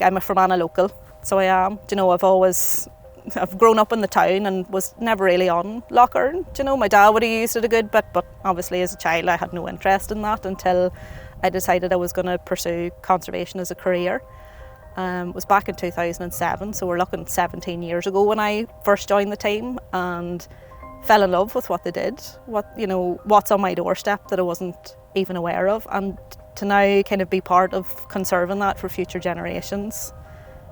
I'm a Fermanagh local, so I am. I've grown up in the town and was never really on Lough Erne. My dad would have used it a good bit, but obviously as a child I had no interest in that until I decided I was going to pursue conservation as a career. It was back in 2007, so we're looking 17 years ago when I first joined the team, and fell in love with what they did, what's on my doorstep that I wasn't even aware of, and to now kind of be part of conserving that for future generations.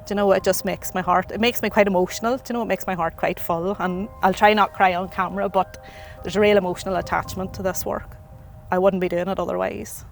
It just makes my heart, it makes me quite emotional, it makes my heart quite full, and I'll try not cry on camera, but there's a real emotional attachment to this work. I wouldn't be doing it otherwise.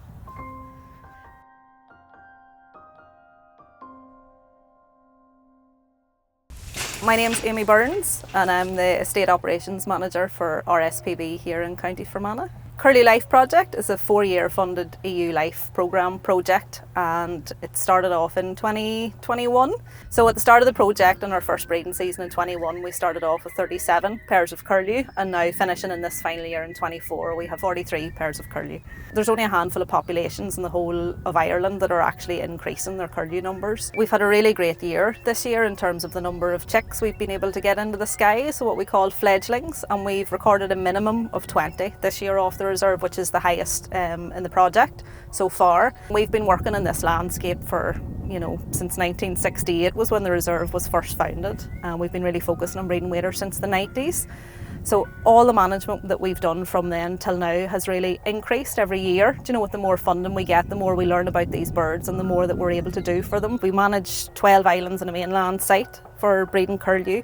My name's Amy Burns and I'm the Estate Operations Manager for RSPB here in County Fermanagh. Curlew LIFE project is a 4-year funded EU LIFE programme project, and it started off in 2021. So at the start of the project, in our first breeding season in 21, we started off with 37 pairs of Curlew, and now finishing in this final year in 24, we have 43 pairs of Curlew. There's only a handful of populations in the whole of Ireland that are actually increasing their Curlew numbers. We've had a really great year this year in terms of the number of chicks we've been able to get into the sky, so what we call fledglings, and we've recorded a minimum of 20 this year off the reserve, which is the highest in the project so far. We've been working in this landscape for, since 1968 was when the reserve was first founded, and we've been really focusing on breeding waders since the 90s. So all the management that we've done from then till now has really increased every year. With the more funding we get, the more we learn about these birds and the more that we're able to do for them. We manage 12 islands and a mainland site for breeding Curlew,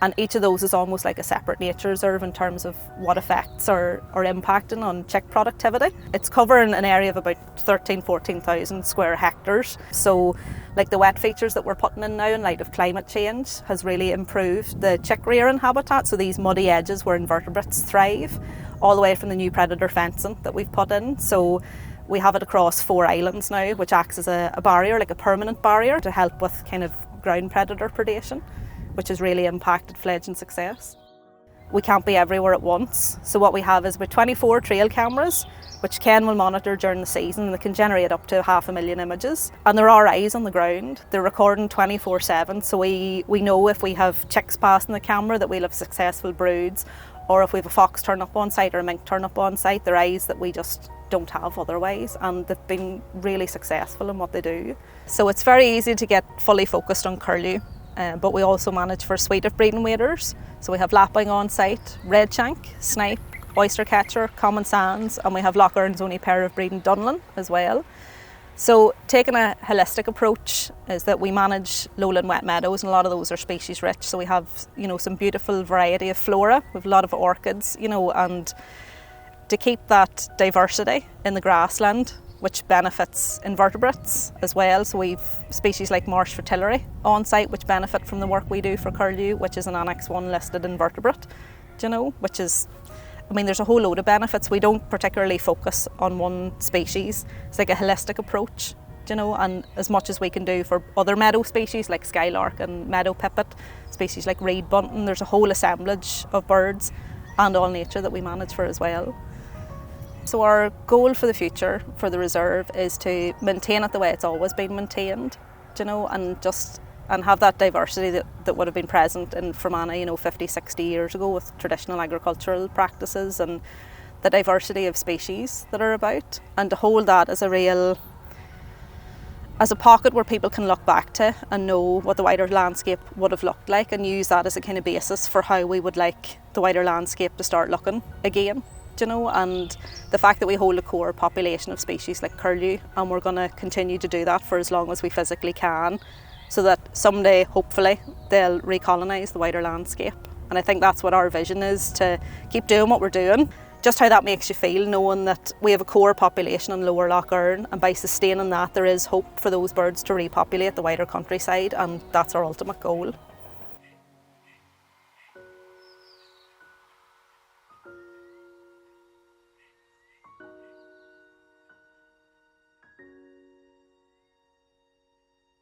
and each of those is almost like a separate nature reserve in terms of what effects are impacting on chick productivity. It's covering an area of about 14,000 square hectares. So like the wet features that we're putting in now in light of climate change has really improved the chick rearing habitat, so these muddy edges where invertebrates thrive, all the way from the new predator fencing that we've put in. So we have it across 4 islands now, which acts as a barrier, like a permanent barrier, to help with kind of ground predator predation, which has really impacted fledgling success. We can't be everywhere at once, so what we have is about 24 trail cameras, which Ken will monitor during the season, and they can generate up to 500,000 images. And there are eyes on the ground. They're recording 24/7, so we know if we have chicks passing the camera that we'll have successful broods, or if we have a fox turn up on site or a mink turn up on site. They're eyes that we just don't have otherwise, and they've been really successful in what they do. So it's very easy to get fully focused on Curlew. But we also manage for a suite of breeding waders. So we have lapwing on site, redshank, snipe, oyster catcher, common sands, and we have Lough Erne's only pair of breeding dunlin as well. So taking a holistic approach is that we manage lowland wet meadows, and a lot of those are species rich. So we have some beautiful variety of flora. We have a lot of orchids, and to keep that diversity in the grassland, which benefits invertebrates as well. So we've species like marsh fritillary on site, which benefit from the work we do for Curlew, which is an Annex 1 listed invertebrate, which is, there's a whole load of benefits. We don't particularly focus on one species. It's like a holistic approach, and as much as we can do for other meadow species like skylark and meadow pipit, species like reed bunting, there's a whole assemblage of birds and all nature that we manage for as well. So our goal for the future for the reserve is to maintain it the way it's always been maintained, and have that diversity that would have been present in Fermanagh, 50, 60 years ago with traditional agricultural practices and the diversity of species that are about, and to hold that as a pocket where people can look back to and know what the wider landscape would have looked like, and use that as a kind of basis for how we would like the wider landscape to start looking again. And the fact that we hold a core population of species like Curlew, and we're going to continue to do that for as long as we physically can, so that someday, hopefully, they'll recolonise the wider landscape. And I think that's what our vision is, to keep doing what we're doing. Just how that makes you feel, knowing that we have a core population in Lower Lough Erne, and by sustaining that, there is hope for those birds to repopulate the wider countryside, and that's our ultimate goal.